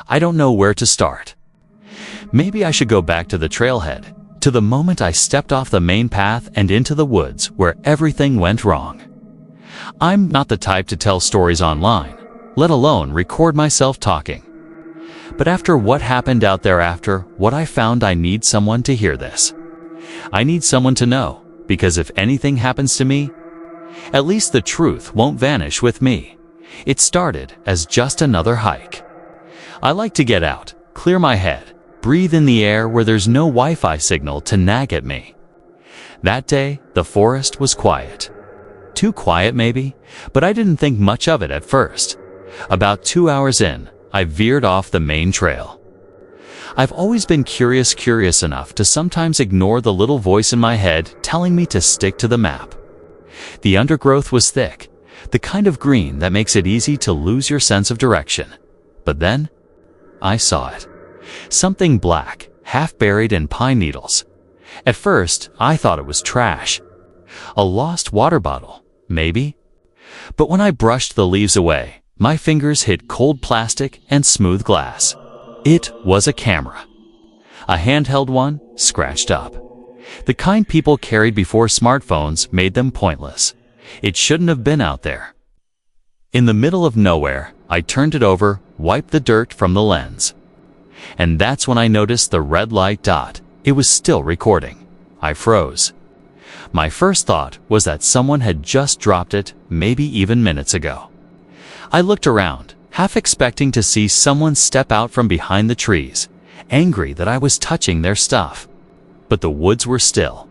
I don't know where to start. Maybe I should go back to the trailhead, to the moment I stepped off the main path and into the woods where everything went wrong. I'm not the type to tell stories online, let alone record myself talking. But after what happened out there, after what I found, I need someone to hear this. I need someone to know, because if anything happens to me, at least the truth won't vanish with me. It started as just another hike. I like to get out, clear my head, breathe in the air where there's no Wi-Fi signal to nag at me. That day, the forest was quiet. Too quiet maybe, but I didn't think much of it at first. About 2 hours in, I veered off the main trail. I've always been curious enough to sometimes ignore the little voice in my head telling me to stick to the map. The undergrowth was thick, the kind of green that makes it easy to lose your sense of direction. But then, I saw it. Something black, half buried in pine needles. At first, I thought it was trash. A lost water bottle, maybe? But when I brushed the leaves away, my fingers hit cold plastic and smooth glass. It was a camera. A handheld one, scratched up. The kind people carried before smartphones made them pointless. It shouldn't have been out there. In the middle of nowhere, I turned it over, wiped the dirt from the lens. And that's when I noticed the red light dot. It was still recording. I froze. My first thought was that someone had just dropped it, maybe even minutes ago. I looked around, half expecting to see someone step out from behind the trees, angry that I was touching their stuff. But the woods were still.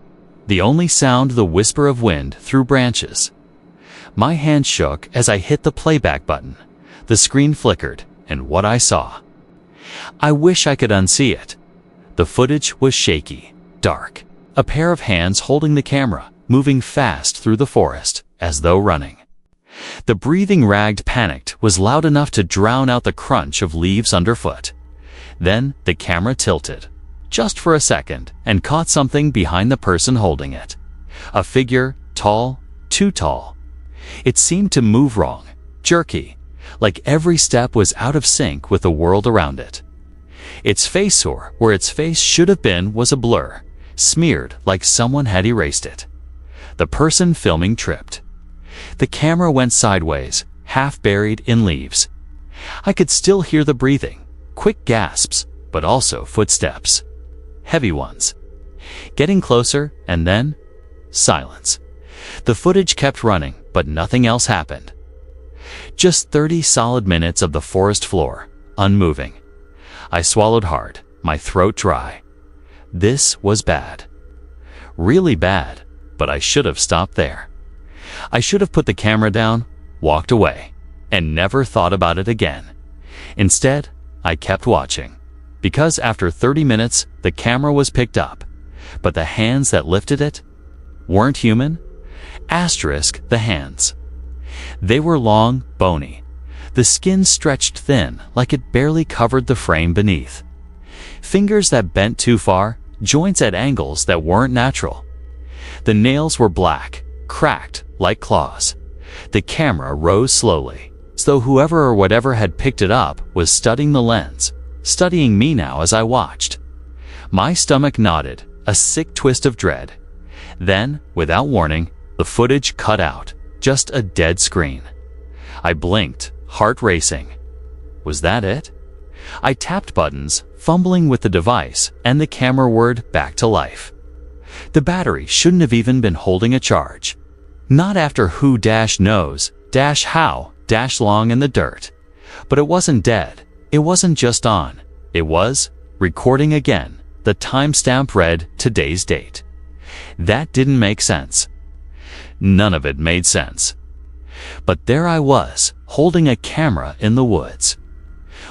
The only sound the whisper of wind through branches. My hand shook as I hit the playback button. The screen flickered, and what I saw. I wish I could unsee it. The footage was shaky, dark. A pair of hands holding the camera, moving fast through the forest, as though running. The breathing ragged panicked was loud enough to drown out the crunch of leaves underfoot. Then the camera tilted, just for a second, and caught something behind the person holding it. A figure, tall, too tall. It seemed to move wrong, jerky, like every step was out of sync with the world around it. Its face sore where its face should have been was a blur, smeared like someone had erased it. The person filming tripped. The camera went sideways, half buried in leaves. I could still hear the breathing, quick gasps, but also footsteps. Heavy ones. Getting closer, and then silence. The footage kept running, but nothing else happened. Just 30 solid minutes of the forest floor, unmoving. I swallowed hard, my throat dry. This was bad. Really bad, but I should have stopped there. I should have put the camera down, walked away, and never thought about it again. Instead, I kept watching, because after 30 minutes, the camera was picked up, but the hands that lifted it weren't human. Asterisk the hands. They were long, bony. The skin stretched thin, like it barely covered the frame beneath. Fingers that bent too far, joints at angles that weren't natural. The nails were black, cracked like claws. The camera rose slowly, as though whoever or whatever had picked it up was studying the lens, studying me now as I watched. My stomach knotted, a sick twist of dread. Then, without warning, the footage cut out, just a dead screen. I blinked, heart racing. Was that it? I tapped buttons, fumbling with the device, and the camera whirred back to life. The battery shouldn't have even been holding a charge. Not after who knows, how, long in the dirt. But it wasn't dead. It wasn't just on. It was recording again. The timestamp read today's date. That didn't make sense. None of it made sense. But there I was, holding a camera in the woods,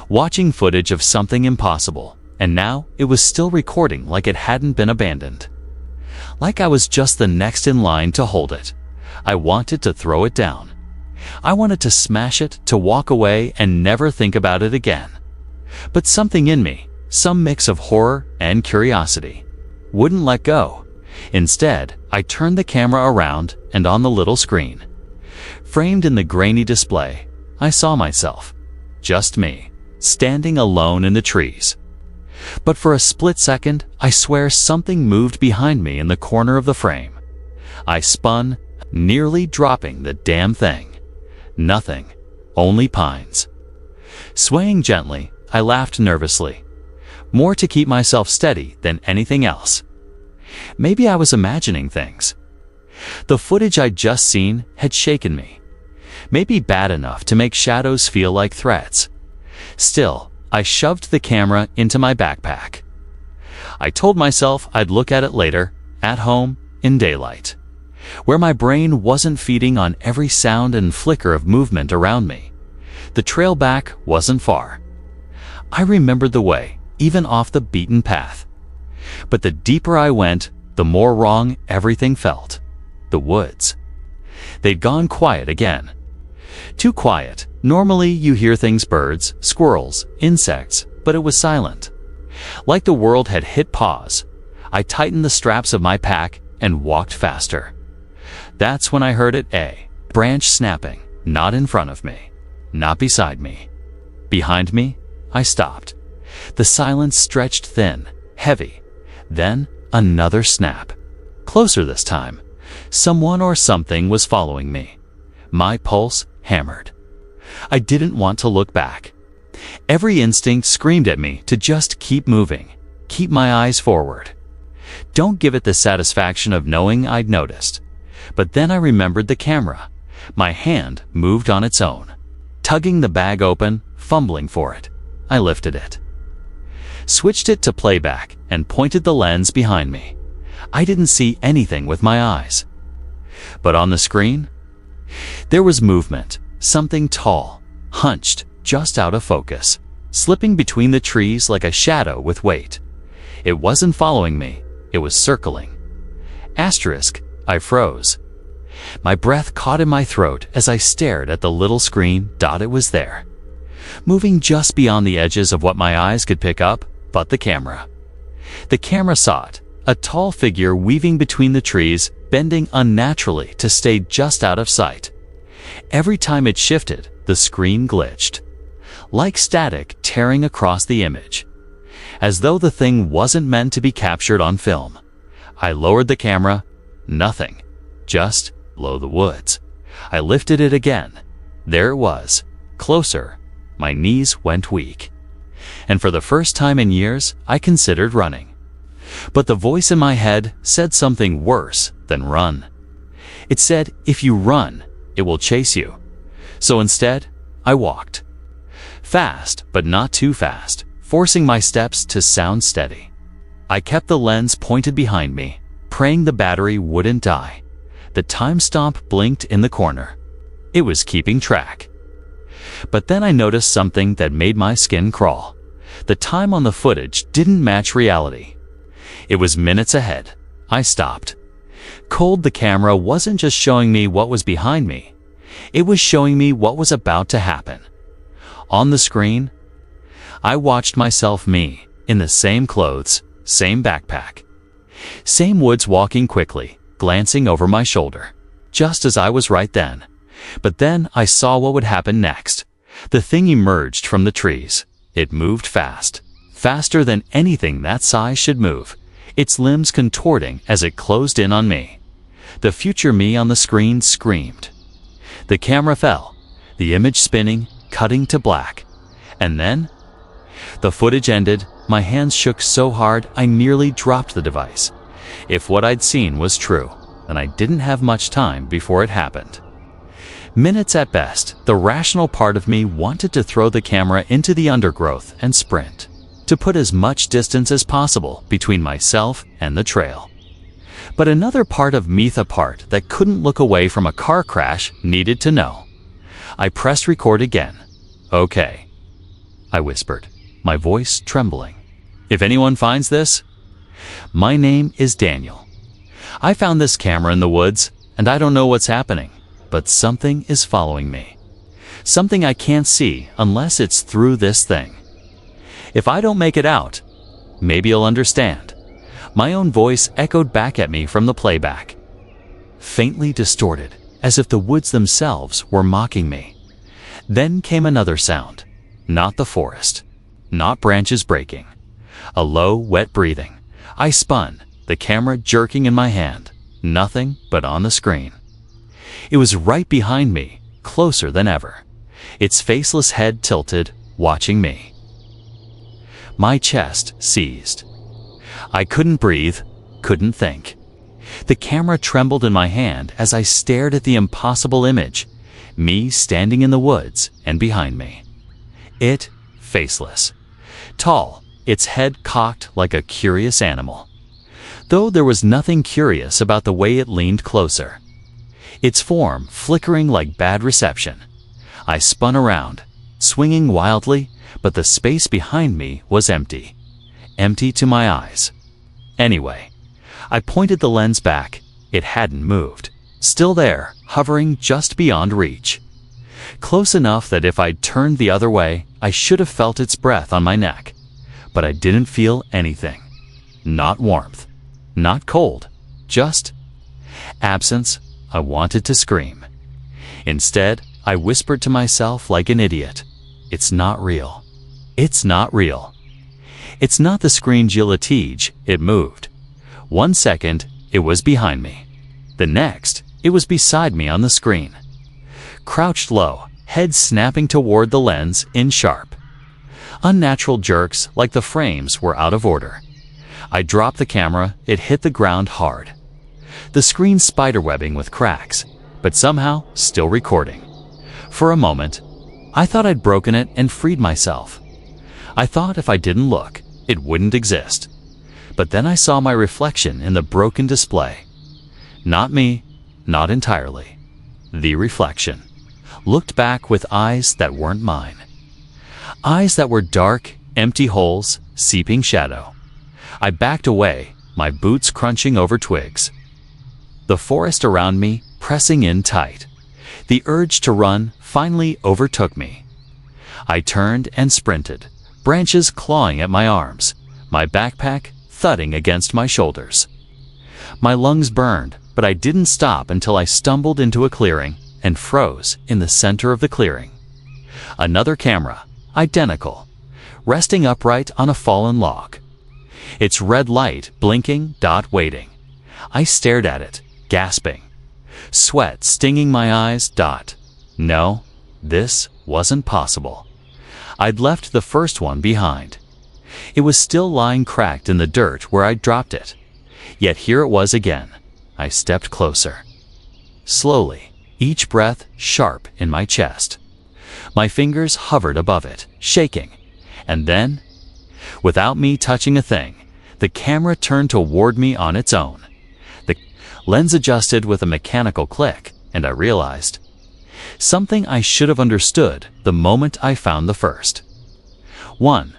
watching footage of something impossible, and now it was still recording like it hadn't been abandoned. Like I was just the next in line to hold it. I wanted to throw it down. I wanted to smash it, to walk away and never think about it again. But something in me, some mix of horror and curiosity, wouldn't let go. Instead, I turned the camera around, and on the little screen, framed in the grainy display, I saw myself. Just me. standing alone in the trees. But for a split second, I swear something moved behind me in the corner of the frame. I spun, nearly dropping the damn thing. Nothing, only pines. Swaying gently, I laughed nervously, more to keep myself steady than anything else. Maybe I was imagining things. The footage I'd just seen had shaken me. Maybe bad enough to make shadows feel like threats. Still, I shoved the camera into my backpack. I told myself I'd look at it later, at home, in daylight, where my brain wasn't feeding on every sound and flicker of movement around me. The trail back wasn't far. I remembered the way, even off the beaten path. But the deeper I went, the more wrong everything felt. The woods. They'd gone quiet again. Too quiet. Normally you hear things, birds, squirrels, insects, but it was silent. Like the world had hit pause. I tightened the straps of my pack and walked faster. That's when I heard it, a branch snapping, not in front of me, not beside me. Behind me, I stopped. The silence stretched thin, heavy. Then another snap. Closer this time. Someone or something was following me. My pulse hammered. I didn't want to look back. Every instinct screamed at me to just keep moving, keep my eyes forward. Don't give it the satisfaction of knowing I'd noticed. But then I remembered the camera. My hand moved on its own. Tugging the bag open, fumbling for it, I lifted it. Switched it to playback and pointed the lens behind me. I didn't see anything with my eyes. But on the screen, there was movement, something tall, hunched, just out of focus, slipping between the trees like a shadow with weight. It wasn't following me, it was circling. Asterisk, I froze. My breath caught in my throat as I stared at the little screen. It was there, moving just beyond the edges of what my eyes could pick up, but the camera. The camera saw it, a tall figure weaving between the trees, bending unnaturally to stay just out of sight. Every time it shifted, the screen glitched, like static tearing across the image, as though the thing wasn't meant to be captured on film. I lowered the camera. Nothing, just below the woods. I lifted it again. There it was, closer. My knees went weak. And for the first time in years, I considered running. But the voice in my head said something worse than run. It said, if you run, it will chase you. So instead, I walked. Fast, but not too fast, forcing my steps to sound steady. I kept the lens pointed behind me, praying the battery wouldn't die. The time stamp blinked in the corner. It was keeping track. But then I noticed something that made my skin crawl. The time on the footage didn't match reality. It was minutes ahead. I stopped. Cold, the camera wasn't just showing me what was behind me. It was showing me what was about to happen. On the screen, I watched myself, me, in the same clothes, same backpack, same woods, walking quickly, glancing over my shoulder, just as I was right then. But then I saw what would happen next. The thing emerged from the trees. It moved fast, faster than anything that size should move, its limbs contorting as it closed in on me. The future me on the screen screamed. The camera fell, the image spinning, cutting to black. And then the footage ended. My hands shook so hard I nearly dropped the device. If what I'd seen was true, then I didn't have much time before it happened. Minutes at best. The rational part of me wanted to throw the camera into the undergrowth and sprint, to put as much distance as possible between myself and the trail. But another part of me, the part that couldn't look away from a car crash, needed to know. I pressed record again. Okay, I whispered, my voice trembling. If anyone finds this, my name is Daniel. I found this camera in the woods, and I don't know what's happening, but something is following me. Something I can't see unless it's through this thing. If I don't make it out, maybe you'll understand. My own voice echoed back at me from the playback, faintly distorted, as if the woods themselves were mocking me. Then came another sound, not the forest, not branches breaking. A low, wet breathing. I spun, the camera jerking in my hand. Nothing but on the screen. It was right behind me, closer than ever. Its faceless head tilted, watching me. My chest seized. I couldn't breathe, couldn't think. The camera trembled in my hand as I stared at the impossible image, me standing in the woods and behind me. It, faceless. Tall, its head cocked like a curious animal. Though there was nothing curious about the way it leaned closer. Its form flickering like bad reception. I spun around, swinging wildly, but the space behind me was empty. Empty to my eyes. Anyway, I pointed the lens back. It hadn't moved. Still there, hovering just beyond reach. Close enough that if I'd turned the other way, I should have felt its breath on my neck. But I didn't feel anything. Not warmth. Not cold. Just absence. I wanted to scream. Instead, I whispered to myself like an idiot. It's not real. It's not real. It's not the screen Gelatige. It moved. 1 second, it was behind me. The next, it was beside me on the screen. Crouched low, head snapping toward the lens in sharp. Unnatural jerks like the frames were out of order. I dropped the camera, it hit the ground hard. The screen spiderwebbing with cracks, but somehow still recording. For a moment, I thought I'd broken it and freed myself. I thought if I didn't look, it wouldn't exist. But then I saw my reflection in the broken display. Not me, not entirely. The reflection. Looked back with eyes that weren't mine. Eyes that were dark, empty holes, seeping shadow. I backed away, my boots crunching over twigs. The forest around me pressing in tight. The urge to run finally overtook me. I turned and sprinted, branches clawing at my arms, my backpack thudding against my shoulders. My lungs burned, but I didn't stop until I stumbled into a clearing and froze in the center of the clearing. Another camera, identical, resting upright on a fallen log. Its red light blinking, waiting. I stared at it, gasping. Sweat stinging my eyes, No, this wasn't possible. I'd left the first one behind. It was still lying cracked in the dirt where I'd dropped it. Yet here it was again. I stepped closer. Slowly, each breath sharp in my chest. My fingers hovered above it, shaking. And then, without me touching a thing, the camera turned toward me on its own. The lens adjusted with a mechanical click, and I realized something I should have understood the moment I found the first. 1.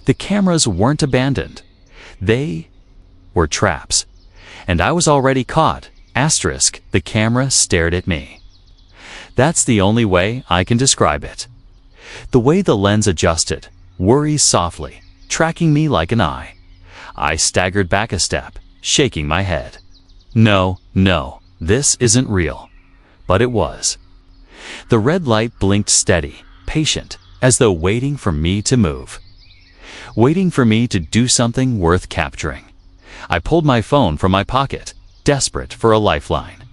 The cameras weren't abandoned. They were traps. And I was already caught. The camera stared at me. That's the only way I can describe it. The way the lens adjusted, worries softly, tracking me like an eye. I staggered back a step, shaking my head. No, this isn't real. But it was. The red light blinked steady, patient, as though waiting for me to move. Waiting for me to do something worth capturing. I pulled my phone from my pocket, desperate for a lifeline.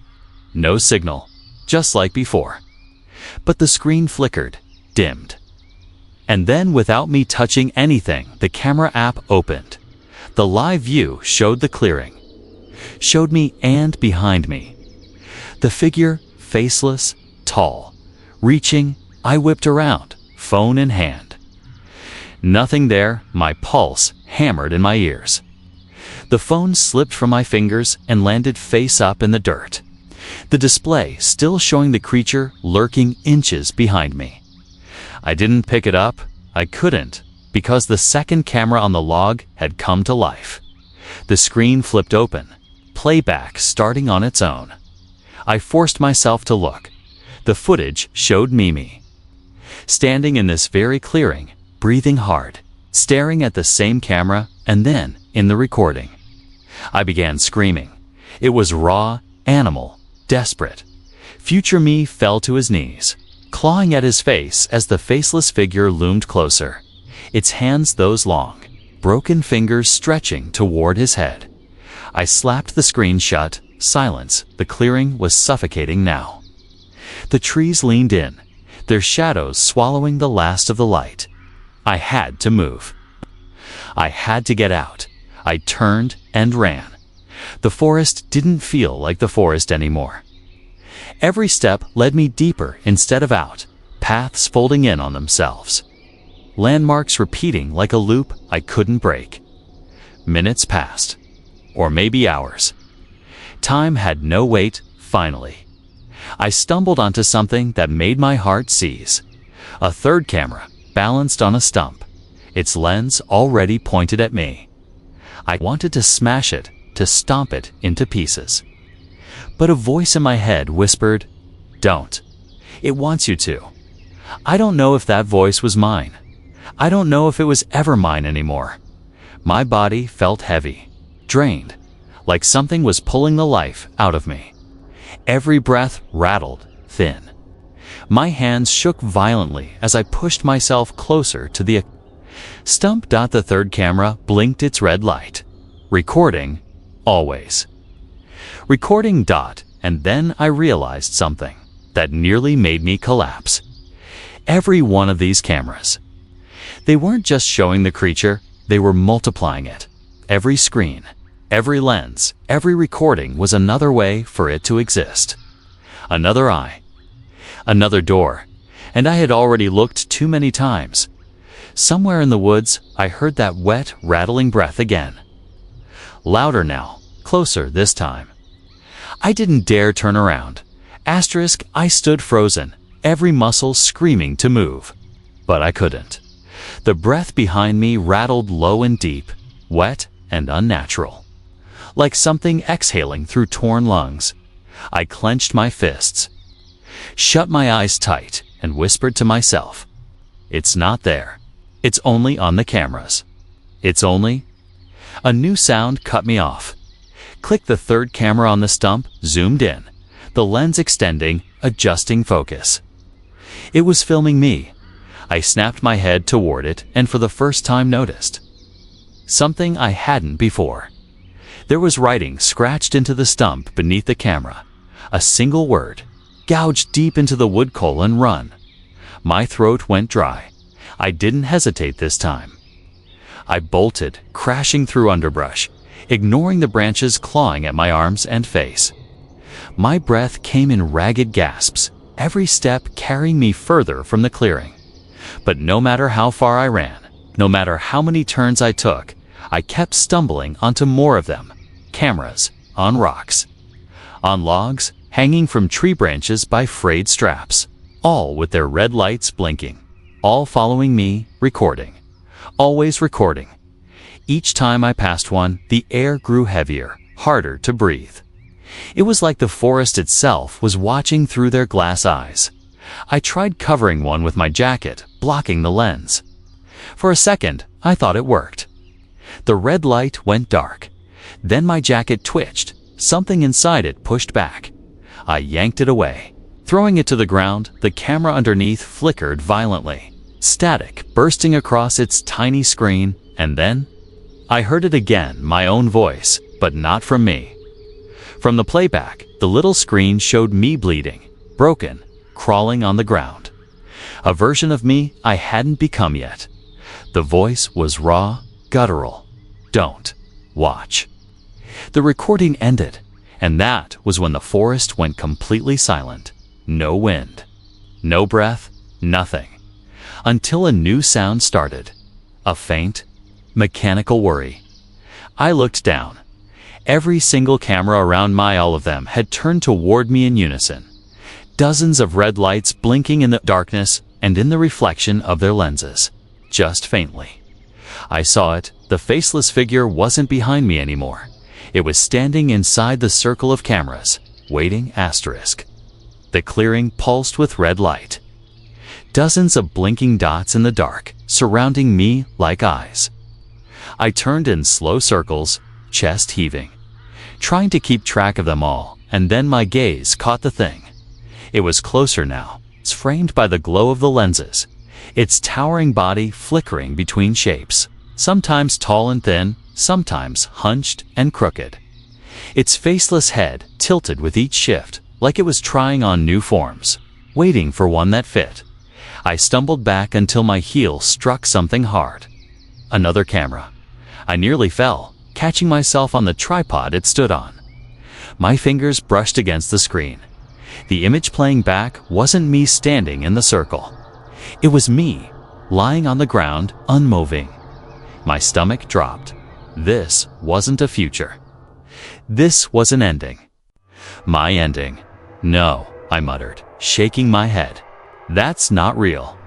No signal, just like before. But the screen flickered, dimmed. And then, without me touching anything, the camera app opened. The live view showed the clearing. Showed me and behind me. The figure, faceless, tall. Reaching, I whipped around, phone in hand. Nothing there, my pulse hammered in my ears. The phone slipped from my fingers and landed face up in the dirt. The display still showing the creature lurking inches behind me. I didn't pick it up. I couldn't, because the second camera on the log had come to life. The screen flipped open, playback starting on its own. I forced myself to look. The footage showed Mimi, standing in this very clearing, breathing hard, staring at the same camera, and then in the recording. I began screaming. It was raw, animal, desperate. Future me fell to his knees, clawing at his face as the faceless figure loomed closer, its hands those long, broken fingers stretching toward his head. I slapped the screen shut. Silence. The clearing was suffocating now. The trees leaned in, their shadows swallowing the last of the light. I had to move. I had to get out. I turned and ran. The forest didn't feel like the forest anymore. Every step led me deeper instead of out, paths folding in on themselves. Landmarks repeating like a loop I couldn't break. Minutes passed, or maybe hours. Time had no weight, finally. I stumbled onto something that made my heart seize. A third camera, balanced on a stump, its lens already pointed at me. I wanted to smash it, to stomp it into pieces. But a voice in my head whispered, "Don't. It wants you to." I don't know if that voice was mine. I don't know if it was ever mine anymore. My body felt heavy, drained, like something was pulling the life out of me. Every breath rattled thin. My hands shook violently as I pushed myself closer to the stump. The third camera blinked its red light. Recording, always. Recording. And then I realized something that nearly made me collapse. Every one of these cameras. They weren't just showing the creature, they were multiplying it. Every screen, every lens, every recording was another way for it to exist. Another eye, another door, and I had already looked too many times. Somewhere in the woods, I heard that wet, rattling breath again. Louder now, closer this time. I didn't dare turn around. I stood frozen, every muscle screaming to move. But I couldn't. The breath behind me rattled low and deep, wet and unnatural. Like something exhaling through torn lungs. I clenched my fists, shut my eyes tight, and whispered to myself, "It's not there. It's only on the cameras. It's only..." A new sound cut me off. Click. The third camera on the stump zoomed in, the lens extending, adjusting focus. It was filming me. I snapped my head toward it and for the first time noticed something I hadn't before. There was writing scratched into the stump beneath the camera. A single word, gouged deep into the wood colon: "Run." My throat went dry. I didn't hesitate this time. I bolted, crashing through underbrush, ignoring the branches clawing at my arms and face. My breath came in ragged gasps, every step carrying me further from the clearing. But no matter how far I ran, no matter how many turns I took, I kept stumbling onto more of them. Cameras, on rocks, on logs, hanging from tree branches by frayed straps, all with their red lights blinking, all following me, recording, always recording. Each time I passed one, the air grew heavier, harder to breathe. It was like the forest itself was watching through their glass eyes. I tried covering one with my jacket, blocking the lens. For a second, I thought it worked. The red light went dark. Then my jacket twitched. Something inside it pushed back. I yanked it away. Throwing it to the ground, the camera underneath flickered violently, static bursting across its tiny screen, and then I heard it again, my own voice, but not from me. From the playback, the little screen showed me bleeding, broken, crawling on the ground. A version of me I hadn't become yet. The voice was raw, guttural. "Don't watch." The recording ended, and that was when the forest went completely silent. No wind, no breath, nothing. Until a new sound started. A faint, mechanical worry. I looked down. Every single camera around all of them had turned toward me in unison. Dozens of red lights blinking in the darkness and in the reflection of their lenses. Just faintly. I saw it. The faceless figure wasn't behind me anymore. It was standing inside the circle of cameras, waiting. The clearing pulsed with red light. Dozens of blinking dots in the dark, surrounding me like eyes. I turned in slow circles, chest heaving, trying to keep track of them all, and then my gaze caught the thing. It was closer now, silhouettes framed by the glow of the lenses, its towering body flickering between shapes, sometimes tall and thin, sometimes hunched and crooked. Its faceless head tilted with each shift, like it was trying on new forms, waiting for one that fit. I stumbled back until my heel struck something hard. Another camera. I nearly fell, catching myself on the tripod it stood on. My fingers brushed against the screen. The image playing back wasn't me standing in the circle. It was me, lying on the ground, unmoving. My stomach dropped. This wasn't a future. This was an ending. My ending. No, I muttered, shaking my head. That's not real.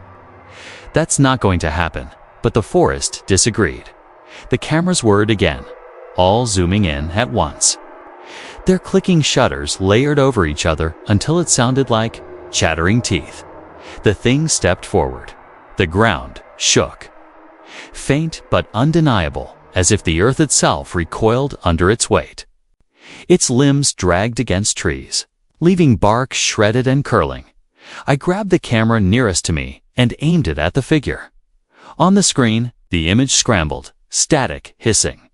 That's not going to happen. But the forest disagreed. The cameras whirred again, all zooming in at once. Their clicking shutters layered over each other until it sounded like chattering teeth. The thing stepped forward. The ground shook. Faint but undeniable, as if the earth itself recoiled under its weight. Its limbs dragged against trees, leaving bark shredded and curling. I grabbed the camera nearest to me and aimed it at the figure. On the screen, the image scrambled, static hissing.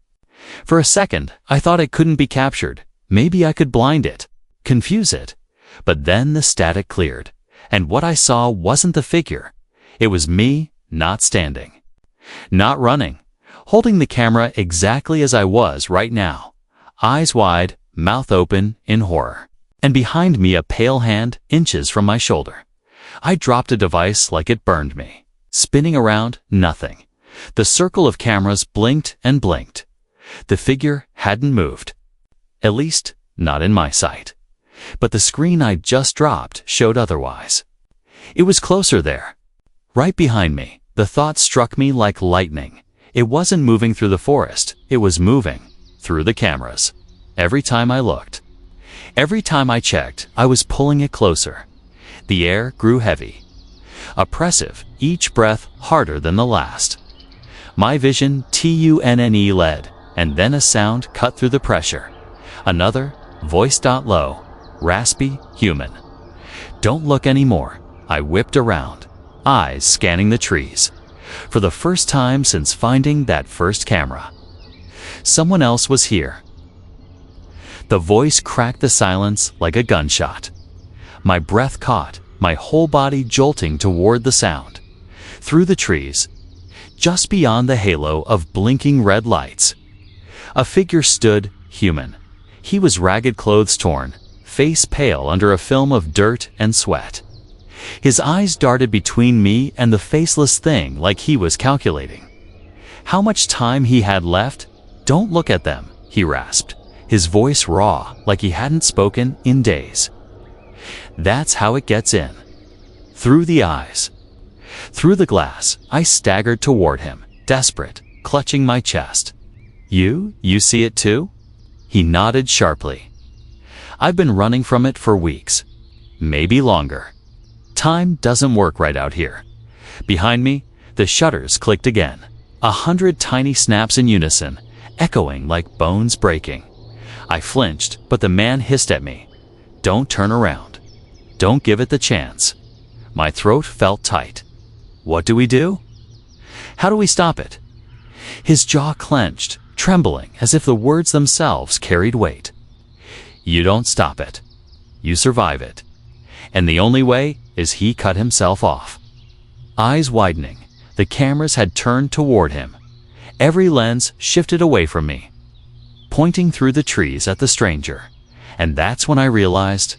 For a second, I thought it couldn't be captured. Maybe I could blind it, confuse it. But then the static cleared, and what I saw wasn't the figure. It was me, not standing, not running, holding the camera exactly as I was right now, eyes wide, mouth open in horror. And behind me a pale hand, inches from my shoulder. I dropped a device like it burned me. Spinning around, nothing. The circle of cameras blinked and blinked. The figure hadn't moved. At least, not in my sight. But the screen I'd just dropped showed otherwise. It was closer there. Right behind me, the thought struck me like lightning. It wasn't moving through the forest. It was moving through the cameras. Every time I looked. Every time I checked, I was pulling it closer. The air grew heavy. Oppressive, each breath harder than the last. My vision tunne led, and then a sound cut through the pressure. Another, voice low, raspy, human. Don't look anymore. I whipped around, eyes scanning the trees. For the first time since finding that first camera. Someone else was here. The voice cracked the silence like a gunshot. My breath caught, my whole body jolting toward the sound. Through the trees, just beyond the halo of blinking red lights. A figure stood, human. He was ragged clothes torn, face pale under a film of dirt and sweat. His eyes darted between me and the faceless thing like he was calculating. How much time he had left? Don't look at them, he rasped, his voice raw like he hadn't spoken in days. That's how it gets in. Through the eyes. Through the glass, I staggered toward him, desperate, clutching my chest. You see it too? He nodded sharply. I've been running from it for weeks. Maybe longer. Time doesn't work right out here. Behind me, the shutters clicked again. 100 tiny snaps in unison, echoing like bones breaking. I flinched, but the man hissed at me. Don't turn around. Don't give it the chance. My throat felt tight. What do we do? How do we stop it? His jaw clenched, trembling as if the words themselves carried weight. You don't stop it. You survive it. And the only way is he cut himself off. Eyes widening, the cameras had turned toward him. Every lens shifted away from me, pointing through the trees at the stranger. And that's when I realized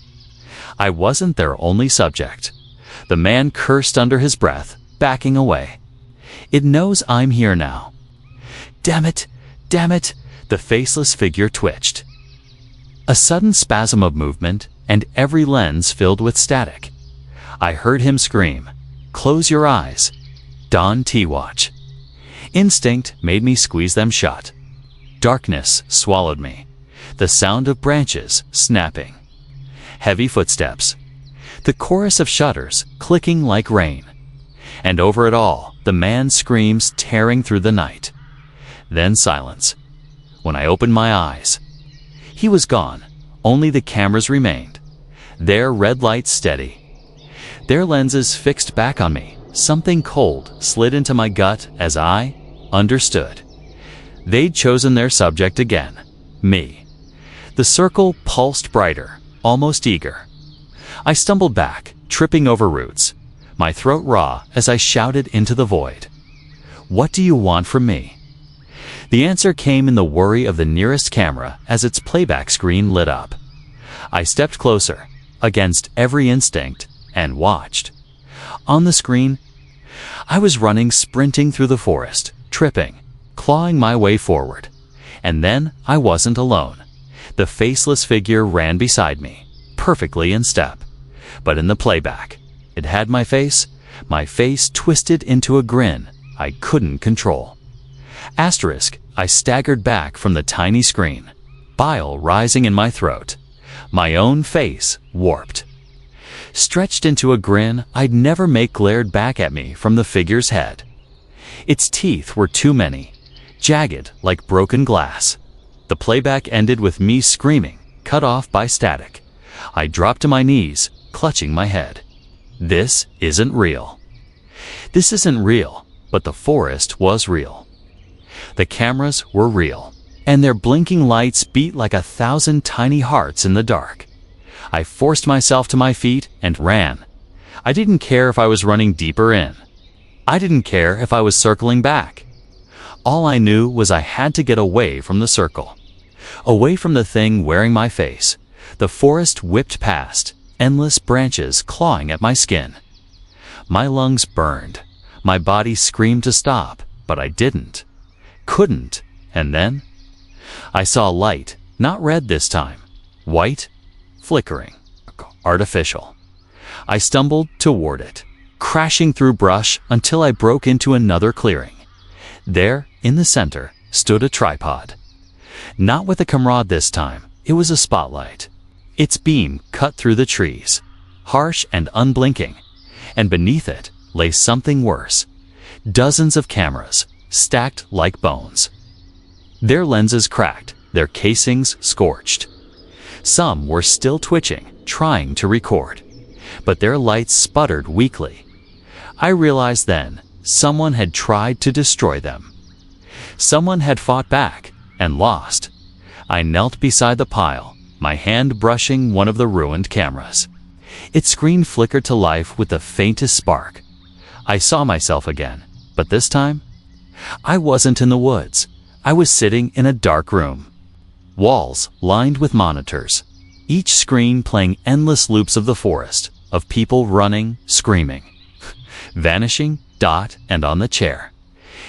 I wasn't their only subject. The man cursed under his breath, backing away. It knows I'm here now. Damn it! Damn it! The faceless figure twitched. A sudden spasm of movement, and every lens filled with static. I heard him scream, "Close your eyes. Dawn T-Watch." Instinct made me squeeze them shut. Darkness swallowed me. The sound of branches snapping. Heavy footsteps. The chorus of shutters clicking like rain. And over it all, the man's screams tearing through the night. Then silence. When I opened my eyes, he was gone. Only the cameras remained. Their red lights steady. Their lenses fixed back on me. Something cold slid into my gut as I understood. They'd chosen their subject again. Me. The circle pulsed brighter, almost eager. I stumbled back, tripping over roots, my throat raw as I shouted into the void. "What do you want from me?" The answer came in the whirry of the nearest camera as its playback screen lit up. I stepped closer, against every instinct, and watched. On the screen, I was running, sprinting through the forest, tripping, clawing my way forward. And then I wasn't alone. The faceless figure ran beside me, perfectly in step. But in the playback, it had my face twisted into a grin I couldn't control. Asterisk, I staggered back from the tiny screen, bile rising in my throat, my own face warped. Stretched into a grin I'd never make glared back at me from the figure's head. Its teeth were too many, jagged like broken glass. The playback ended with me screaming, cut off by static. I dropped to my knees, clutching my head. This isn't real. This isn't real, but the forest was real. The cameras were real, and their blinking lights beat like 1,000 tiny hearts in the dark. I forced myself to my feet and ran. I didn't care if I was running deeper in. I didn't care if I was circling back. All I knew was I had to get away from the circle. Away from the thing wearing my face. The forest whipped past, endless branches clawing at my skin. My lungs burned. My body screamed to stop, but I didn't. Couldn't. And then I saw light, not red this time. White, flickering, artificial. I stumbled toward it, crashing through brush until I broke into another clearing. There, in the center, stood a tripod. Not with a comrade this time, it was a spotlight. Its beam cut through the trees, harsh and unblinking, and beneath it lay something worse. Dozens of cameras, stacked like bones. Their lenses cracked, their casings scorched. Some were still twitching, trying to record, but their lights sputtered weakly. I realized then someone had tried to destroy them. Someone had fought back and lost. I knelt beside the pile, my hand brushing one of the ruined cameras. Its screen flickered to life with the faintest spark. I saw myself again, but this time, I wasn't in the woods. I was sitting in a dark room. Walls lined with monitors, each screen playing endless loops of the forest, of people running, screaming, vanishing, and on the chair.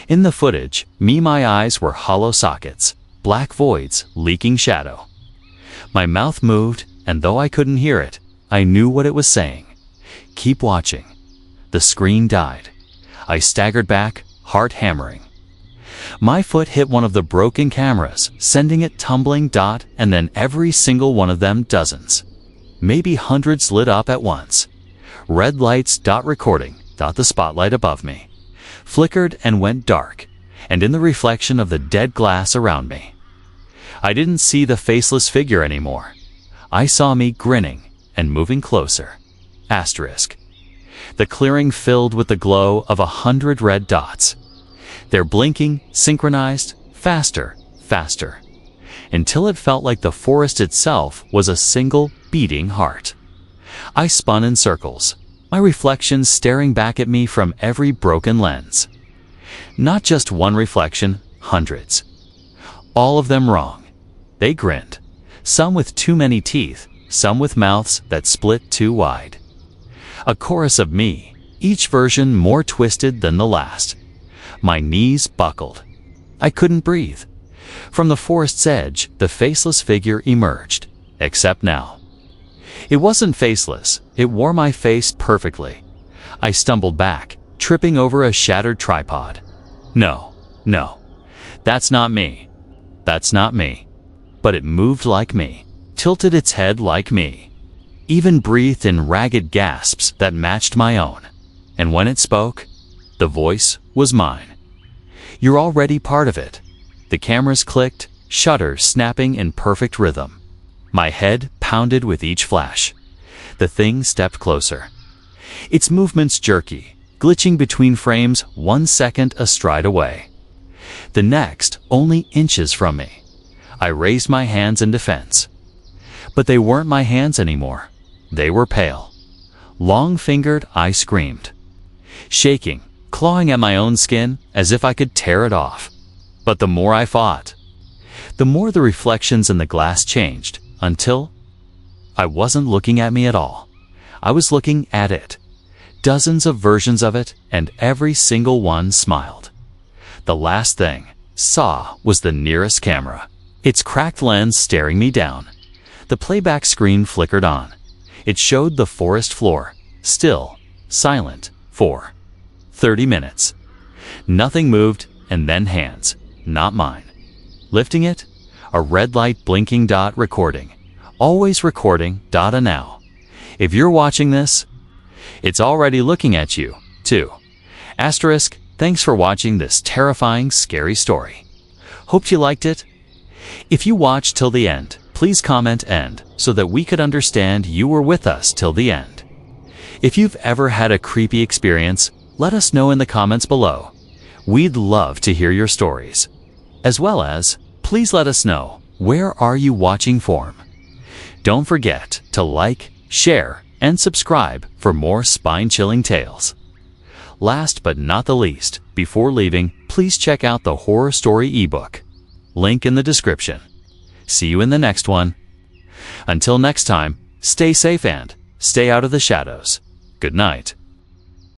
In the footage, my eyes were hollow sockets, black voids leaking shadow. My mouth moved, and though I couldn't hear it, I knew what it was saying. Keep watching. The screen died. I staggered back, heart hammering. My foot hit one of the broken cameras, sending it tumbling, and then every single one of them, dozens, maybe hundreds, lit up at once. Red lights, recording, the spotlight above me, flickered and went dark, and in the reflection of the dead glass around me, I didn't see the faceless figure anymore. I saw me grinning and moving closer. Asterisk. The clearing filled with the glow of 100 red dots. They're blinking, synchronized, faster, until it felt like the forest itself was a single beating heart. I spun in circles, my reflections staring back at me from every broken lens. Not just one reflection, hundreds. All of them wrong. They grinned, some with too many teeth, some with mouths that split too wide. A chorus of me, each version more twisted than the last. My knees buckled. I couldn't breathe. From the forest's edge, the faceless figure emerged, except now. It wasn't faceless. It wore my face perfectly. I stumbled back, tripping over a shattered tripod. No, that's not me. That's not me. But it moved like me, tilted its head like me, even breathed in ragged gasps that matched my own. And when it spoke, the voice was mine. You're already part of it. The cameras clicked, shutters snapping in perfect rhythm. My head pounded with each flash. The thing stepped closer. its movements jerky, glitching between frames 1 second a stride away. The next, only inches from me. I raised my hands in defense. But they weren't my hands anymore. They were pale. Long-fingered, I screamed. Shaking, clawing at my own skin as if I could tear it off. But the more I fought, the more the reflections in the glass changed, until I wasn't looking at me at all. I was looking at it. Dozens of versions of it, and every single one smiled. The last thing saw was the nearest camera, its cracked lens staring me down. The playback screen flickered on. It showed the forest floor, still, silent, for 30 minutes. Nothing moved, and then hands, not mine. Lifting it, a red light blinking dot recording. Always recording, dot now. If you're watching this, it's already looking at you, too. Asterisk, thanks for watching this terrifying, scary story. Hope you liked it. If you watched till the end, please comment "end" so that we could understand you were with us till the end. If you've ever had a creepy experience, let us know in the comments below. We'd love to hear your stories. As well as, please let us know, where are you watching from? Don't forget to like, share, and subscribe for more spine-chilling tales. Last but not the least, before leaving, please check out the horror story ebook. Link in the description. See you in the next one. Until next time, stay safe and stay out of the shadows. Good night.